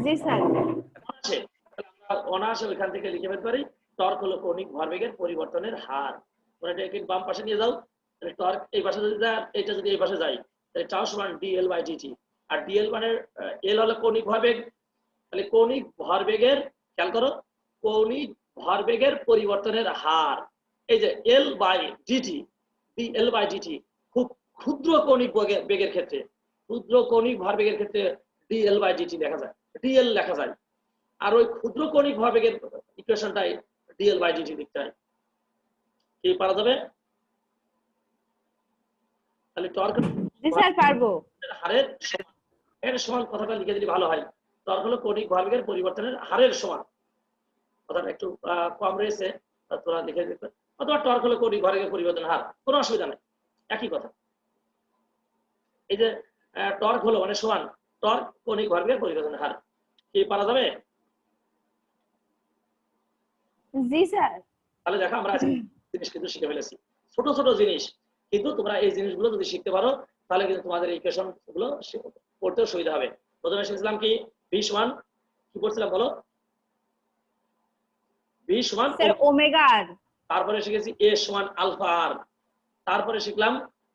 জি স্যার। অনায়াসে ওইখান থেকে লিখে ফেলতে পারি টর্ক হলো কৌণিক ভরবেগের পরিবর্তনের হার। তোমরা এটাকে বাম পাশে নিয়ে যাও, তাহলে টর্ক এই পাশে যদি যায়, এটা যদি এই পাশে যায় তাহলে টাও সমান ডিএল বাই ডিটি, আর ডিএল মানে এল হলো কৌণিক ভরবেগ, তাহলে কৌণিক ভরবেগের খেয়াল করো কৌণিক ভরবেগের পরিবর্তনের হার, এই যে L by DT, DL by DT খুব ক্ষুদ্র কৌণিক বেগের ক্ষেত্রে, ক্ষুদ্র কৌণিক ভরবেগের ক্ষেত্রে ডিএল বাই ডিটি লেখা যায়, ডিএল লেখা যায়, আর ওই ক্ষুদ্র কৌণিক ভরবেগের ইকুয়েশনটাই ডিএল বাই ডিটি লিখতে হয়। কি পারা যাবে? তাহলে টর্ক জি স্যার পারবো। হারের এর সমান কথাটা লিখে দিলে ভালো হয়, টর্ক হলো কৌণিক ভরবেগের পরিবর্তনের হারের সমান, কথাটা একটু কম রয়েছে তোরা লিখে দিতে, অথবা টর্ক হলো কৌণিক ভরবেগের পরিবর্তনের হার, কোনো অসুবিধা নেই, একই কথা। এই যে টর্ক হলো মানে সমান টর্ক কৌণিক ভরবেগের পরিবর্তনের হার। কি পারা যাবে? জি স্যার। তাহলে দেখো আমরা জিনিস কিন্তু শিখে ফেলেছি, ছোট ছোট জিনিস, কিন্তু তোমরা এই জিনিসগুলো যদি শিখতে পারো তাহলে কিন্তু তোমাদের ইকুয়েশন গুলো পড়তেও সুবিধা হবে। প্রথমে শিখলাম কি ভি সমান, কি পড়ছিলাম বলো? ভি সমান স্যার ওমেগা আর। তারপরে শিখেছি এ সমান আলফা আর। তারপরে শিখলাম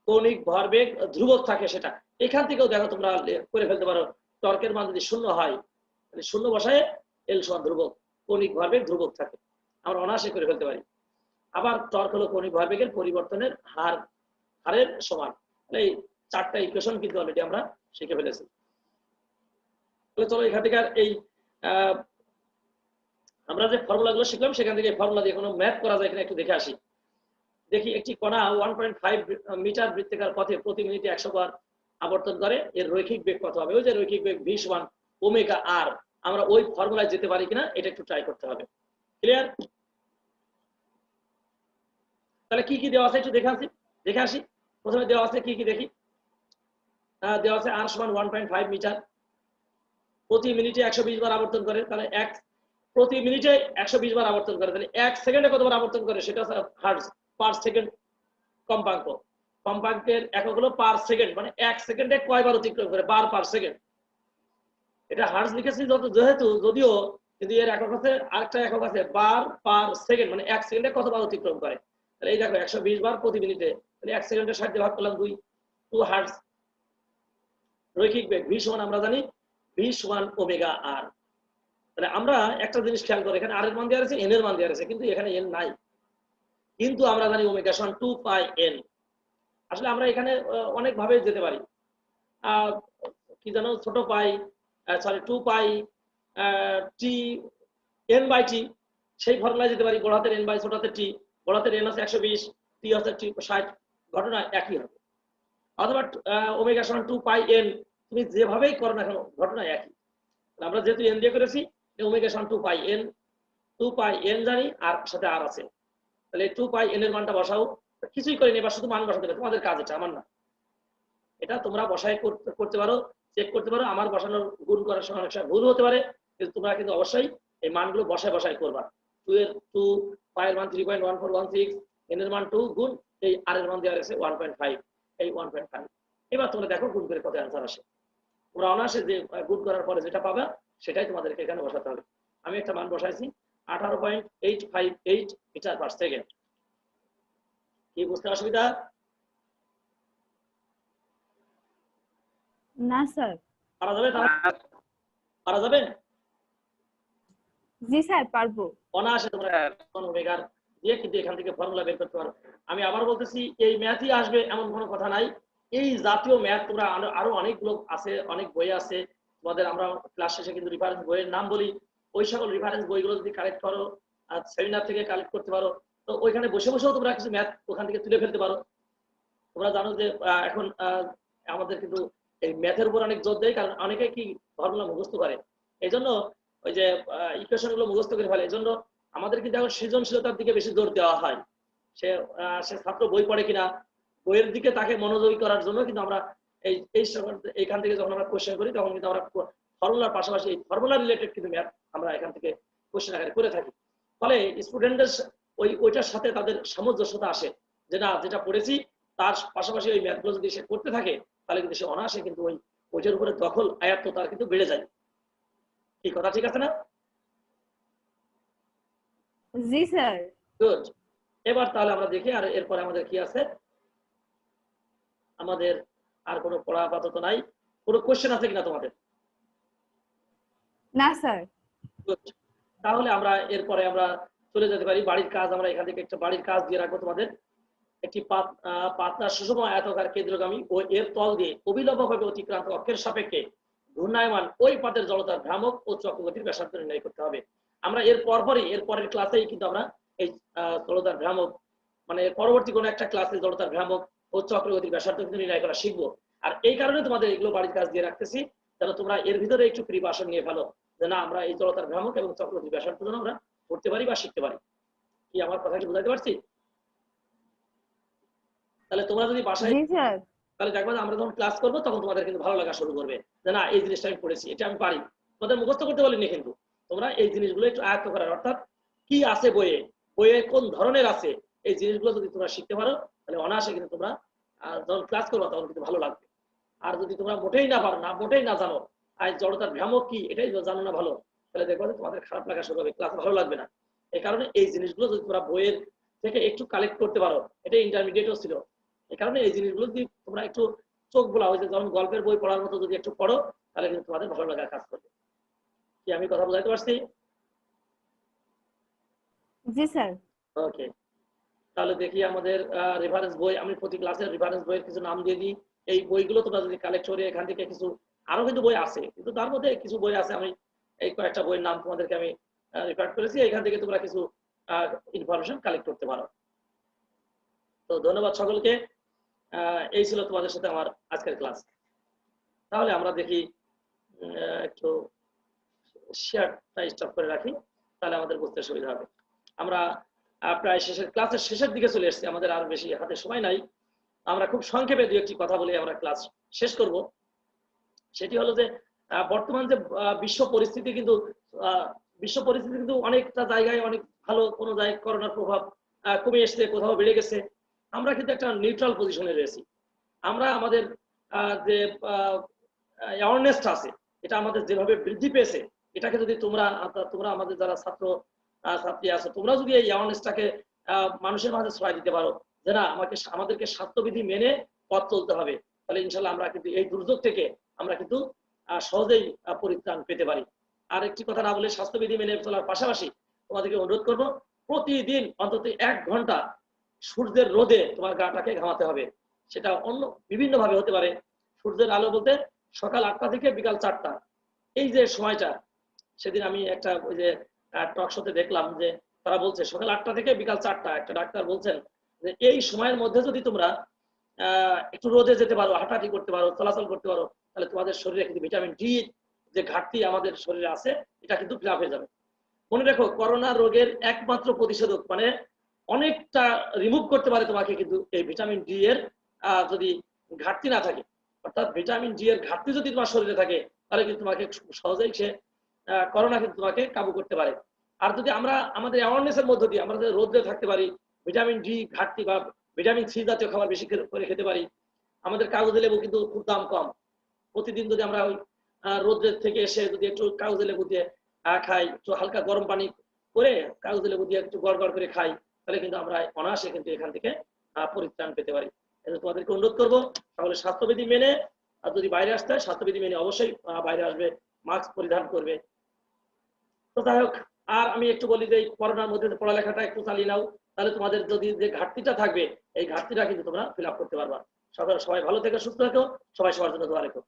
কৌণিক ভরবেগ ধ্রুবক থাকে সেটা। এখান থেকেও দেখো তোমরা করে ফেলতে পারো, টর্কের মান যদি শূন্য হয় তাহলে শূন্য বসায় এল সমান ধ্রুবক, কৌণিক ভরবেগ ধ্রুবক থাকে, আমরা অনায়াসে করে ফেলতে পারি। আবার টর্ক হলো কৌণিক ভরবেগের পরিবর্তনের হারের সমান। এই চারটা ইকুয়েশন কিন্তু অলরেডি আমরা শিখে ফেলেছি। তাহলে চলো এখান থেকে এই আমরা যে ফর্মুলাগুলো শিখলাম সেখান থেকে ফর্মুলা দিয়ে কোনো ম্যাথ করা যায় কিনা একটু দেখে আসি। দেখি একটি কণা 1.5 মিটার বৃত্তাকার পথে প্রতি মিনিটে 100 বার আবর্তন করে, এর রৈখিক বেগ কত হবে? ওই যে রৈখিক বেগ ভি সমান ওমেগা আর, আমরা ওই ফর্মুলায় যেতে পারি কিনা এটা একটু ট্রাই করতে হবে। ক্লিয়ার? তাহলে কি কি দেওয়া আছে একটু দেখে আসি। প্রথমে দেওয়া আছে কি কি দেখি। দেওয়া আছে আর সমান 1.5 মিটার, প্রতি মিনিটে 120 বার আবর্তন করে, তাহলে প্রতি মিনিটে 120 বার আবর্তন করে, তাহলে 1 সেকেন্ডে কতবার আবর্তন করে সেটা হচ্ছে হার্টজ পার সেকেন্ড কম্পাঙ্ক। কম্পাঙ্কের একক হলো পার সেকেন্ড, মানে 1 সেকেন্ডে কয়বার অতিক্রম করে, বার পার সেকেন্ড। এটা হার্টজ লিখেছি যেহেতু, যদিও কিন্তু এর একক আছে, আরেকটা একক আছে বার পার সেকেন্ড, মানে 1 সেকেন্ডে কতবার অতিক্রম করে। তাহলে এই দেখো 120 বার প্রতি মিনিটে, তাহলে 1 সেকেন্ডে 60 দিয়ে ভাগ করলাম 2 হার্টজ। রৈখিক বেগ ভি সমান আমরা জানি ভি সমান ওমেগা আর। তাহলে আমরা একটা জিনিস খেয়াল করি, এখানে আর এর মান দেওয়া আছে, এন এর মান দেওয়া আছে, কিন্তু এখানে এন নাই, কিন্তু আমরা জানি ওমেগা সমান 2 পাই এন। আসলে আমরা এখানে অনেক ভাবে যেতে পারি, কি জানো, ছোট pi, sorry 2 pi T N by T, সেই ফর্মুলায় যেতে পারি। বড় হাতের এন বাই ছোট হাতের টি, বড় হাতের এন আছে 120, টি আছে 60, ঘটনা একই হবে। অথবা ওমেগা সমান 2 পাই এন, তুমি যেভাবেই করো না কেন ঘটনা একই। আমরা যেহেতু এন দিয়ে করেছি, ওমেগা সমান 2 পাই এন, 2 পাই এন জানি আর সাথে আর আছে, তাহলে 2 পাই এন এর মানটা বসাও। কিছুই করিনি, এবার শুধু মান বসাতে হবে, তোমাদের কাজ এটা, আমার না। এটা তোমরা বসাই করতে পারো, চেক করতে পারো। আমার বসানোর গুণ করার সময় অনেক সময় ভুল হতে পারে, কিন্তু তোমরা কিন্তু অবশ্যই এই মানগুলো বসাই করবা। 2 পাই এর মান 3.1416, এন এর মান 2 গুণ এই আর এর মান দেওয়া আছে 1.5, এই 1.5। এবার তোমরা দেখো গুণ করে কত অ্যান্সার আসে। তোমরা অনায়াসে যে গুণ করার পরে যেটা পাবে সেটাই তোমাদেরকে এখানে বসাতে হবে। আমি একটা মান বসাইছি 18.858 মিটার পার সেকেন্ড। কি বুঝতে অসুবিধা? না স্যার। পারা যাবে? পারা যাবে? জি স্যার পারবো। অনায়াসে তোমরা ওমেগার দিয়ে কিন্তু এখান থেকে ফর্মুলা বের করতে পারো। আমি আবার বলতেছি, এই ম্যাথই আসবে এমন কোনো কথা নাই। এই জাতীয় ম্যাথ তোমরা আরো অনেকগুলো আছে, অনেক বই আছে তোমাদের। আমরা ক্লাস শেষে কিন্তু রেফারেন্স বইয়ের নাম বলি, ওই সকল রেফারেন্স বইগুলো যদি কালেক্ট করো, আর সেমিনার থেকে কালেক্ট করতে পারো, তো ওইখানে বসে বসেও তোমরা কিছু ম্যাথ ওখান থেকে তুলে ফেলতে পারো। তোমরা জানো যে এখন আমাদের কিন্তু এই ম্যাথের উপর অনেক জোর দেয়, কারণ অনেকে কি ফর্মুলা মুখস্থ করে, এই জন্য ওই যে ইকুয়েশন গুলো মুখস্থ করে ফেলে। এই জন্য আমাদের কিন্তু এখন সৃজনশীলতার দিকে বেশি জোর দেওয়া হয়। সে ছাত্র বই পড়ে কিনা, বইয়ের দিকে তাকে মনোযোগী করার জন্য কিন্তু আমরা এইখান থেকে যখন আমরা কোশ্চেন করি তখন কিন্তু আমরা ফর্মুলার পাশাপাশি এই ফর্মুলা রিলেটেড কিন্তু ম্যাথ আমরা এখান থেকে কোশ্চেন আকারে করে থাকি। ফলে স্টুডেন্টদের ওইটার সাথে তাদের সামঞ্জস্যতা আসে, যে না যেটা পড়েছি তার পাশাপাশি ওই ম্যাথগুলো যদি সে করতে থাকে তাহলে কিন্তু সে অনায়াসে কিন্তু ওইটার উপরে দখল আয়ত্ত তার কিন্তু বেড়ে যায়। কি কথা ঠিক আছে না? জি স্যার। গুড। এবার তাহলে আমরা দেখি আর এরপরে আমাদের কি আছে। আমাদের আর কোনো পড়া আপাতত নাই। কোনো কোশ্চেন আছে কিনা তোমাদের? না স্যার। গুড। তাহলে আমরা এরপরে আমরা চলে যেতে পারি বাড়ির কাজ। আমরা এখান থেকে একটা বাড়ির কাজ দিয়ে রাখবো তোমাদের। একটি পাতলা সুষম আয়তাকার কেন্দ্রগামী ও এর তল দিয়ে অবিলম্বভাবে অতিক্রান্ত অক্ষের সাপেক্ষে ঘূর্ণায়মান ওই পাতের জড়তার ভ্রামক ও চক্রগতির ব্যাসার্ধ নির্ণয় করতে হবে। আমরা এরপরের ক্লাসেই কিন্তু আমরা এই জড়তার ভ্রামক, মানে পরবর্তী কোনো একটা ক্লাসে জড়তার ভ্রামক ও চক্রগতির ব্যাসার্ধ কিন্তু নির্ণয় করা শিখবো। আর এই কারণে তোমাদের এগুলো বাড়ির কাজ দিয়ে রাখতেছি, যেন তোমরা এর ভিতরে একটু প্রিপারেশন নিয়ে ফেলো, যে না আমরা এই জড়তার ভ্রামক এবং চক্রগতির ব্যাসার্ধ যেন আমরা করতে পারি বা শিখতে পারি। কি আমার কথা কি বুঝাতে পারছি? তাহলে তোমরা যদি বাসায় তাহলে দেখবা যে আমরা যখন ক্লাস করবো তখন তোমাদের কিন্তু ভালো লাগা শুরু করবে যে না এই জিনিসটা আমি পড়েছি, এটা আমি পারি। তোমাদের মুখস্থ করতে বলিনি, কিন্তু তোমরা এই জিনিসগুলো একটু আয়ত্ত করার, অর্থাৎ কি আছে বইয়ে, বইয়ে কোন ধরনের আছে, এই জিনিসগুলো যদি তোমরা শিখতে পারো তাহলে অনায়াসে কিন্তু তোমরা যখন ক্লাস করবো তখন কিন্তু ভালো লাগবে। আর যদি তোমরা মোটেই না পারো, মোটেই না জানো, আর জড়তার ভ্রামক কি এটাই জানো না ভালো, তাহলে দেখবো যে তোমাদের খারাপ লাগা শুরু হবে, ক্লাস ভালো লাগবে না। এই কারণে এই জিনিসগুলো যদি তোমরা বইয়ের থেকে একটু কালেক্ট করতে পারো, এটা ইন্টারমিডিয়েটও ছিল, এই কারণে এই জিনিসগুলো যদি তোমরা একটু চোখ বলা হয়েছে, যখন গল্পের বই পড়ার মতো যদি একটু পড়ো তাহলে কিন্তু তোমাদের ভালো লাগা কাজ করবে। কি আমি কথা বুঝাইতে পারছি? জি স্যার। ওকে, তাহলে দেখি আমাদের রেফারেন্স বই, আমি প্রতি ক্লাসের রেফারেন্স বইয়ের কিছু নাম দিয়ে দিই। এই বইগুলো তোমরা যদি কালেক্ট করে এখান থেকে কিছু, আরো কিন্তু বই আছে, কিন্তু তার মধ্যে কিছু বই আছে, আমি এই কয়েকটা বইয়ের নাম তোমাদেরকে আমি রেফার করেছি, এখান থেকে তোমরা কিছু ইনফরমেশন কালেক্ট করতে পারো। তো ধন্যবাদ সকলকে, এই ছিল তোমাদের সাথে আমার আজকের ক্লাস। তাহলে আমরা দেখি একটু শেয়ারটা স্টপ করে রাখি, তাহলে আমাদের বুঝতে সুবিধা হবে। আমরা প্রায় ক্লাসের শেষের দিকে চলে এসেছি, আমাদের আর বেশি হাতে সময় নাই। আমরা খুব সংক্ষেপে দু একটি কথা বলে আমরা ক্লাস শেষ করব। সেটি হলো যে বর্তমান যে বিশ্ব পরিস্থিতি কিন্তু অনেকটা জায়গায় অনেক ভালো, কোনো জায়গায় করোনার প্রভাব কমে এসছে, কোথাও বেড়ে গেছে। আমরা কিন্তু একটা নিউট্রাল পজিশনে রয়েছি। আমরা আমাদের যে অ্যাওয়ারনেসটা আছে, এটা আমাদের যেভাবে বৃদ্ধি পেয়েছে, এটাকে যদি তোমরা আমাদের যারা ছাত্রী আছো, তোমরা যদি এই অ্যাওয়ারনেসটাকে মানুষের মাঝে ছড়াই দিতে পারো যে না আমাদেরকে স্বাস্থ্যবিধি মেনে পথ চলতে হবে, তাহলে ইনশাল্লাহ আমরা কিন্তু এই দুর্যোগ থেকে আমরা কিন্তু সহজেই পরিত্রাণ পেতে পারি। আর একটি কথা না বলে, স্বাস্থ্যবিধি মেনে চলার পাশাপাশি তোমাদেরকে অনুরোধ করবো, প্রতিদিন অন্তত 1 ঘন্টা সূর্যের রোদে তোমার গাটাকে ঘামাতে হবে। সেটা অন্য বিভিন্ন ভাবে হতে পারে। সূর্যের আলো বলতে সকাল 8টা থেকে বিকাল 4টা, এই যে সময়টা, সেদিন আমি একটা ওই যে টক শোতে দেখলাম যে তারা বলছে সকাল 8টা থেকে বিকাল 4টা, একটা ডাক্তার বলছেন যে এই সময়ের মধ্যে যদি তোমরা একটু রোদে যেতে পারো, হাঁটাহাঁটি করতে পারো, চলাচল করতে পারো, তাহলে তোমাদের শরীরে কিন্তু ভিটামিন ডি যে ঘাটতি আমাদের শরীরে আছে, এটা কিন্তু ফিল আপ হয়ে যাবে। মনে রাখো, করোনা রোগের একমাত্র প্রতিষেধক, মানে অনেকটা রিমুভ করতে পারে তোমাকে কিন্তু এই ভিটামিন ডি এর যদি ঘাটতি না থাকে, অর্থাৎ ভিটামিন ডি এর ঘাটতি যদি তোমার শরীরে থাকে, তাহলে কিন্তু তোমাকে সহজেই সে করোনা কিন্তু তোমাকে কাবু করতে পারে। আর যদি আমরা আমাদের অ্যাওয়ারনেসের মধ্য দিয়ে আমরা রোদে থাকতে পারি, ভিটামিন ডি ঘাটতি বা ভিটামিন সি জাতীয় খাবার বেশি করে খেতে পারি। আমাদের কাগজে লেবু কিন্তু খুব দাম কম, প্রতিদিন যদি আমরা ওই রোদের থেকে এসে যদি একটু কাগজে লেবু দিয়ে খাই, একটু হালকা গরম পানি করে কাগজে লেবু দিয়ে একটু গড় করে খাই, তাহলে কিন্তু আমরা অনায়াসে কিন্তু এখান থেকে পরিত্রাণ পেতে পারি। তোমাদেরকে অনুরোধ করবো তাহলে স্বাস্থ্যবিধি মেনে, আর যদি বাইরে আসতে হয় স্বাস্থ্যবিধি মেনে অবশ্যই বাইরে আসবে, মাস্ক পরিধান করবে। তো যাই হোক, আর আমি একটু বলি যে করোনার মধ্যে পড়ালেখাটা একটু চালিয়ে নাও, তাহলে তোমাদের যদি যে ঘাটতিটা থাকবে, এই ঘাটতিটা কিন্তু তোমরা ফিল আপ করতে পারবা। সবাই ভালো থেকো, সুস্থ থেকো, সবাই সবার জন্য দোয়া রেখো।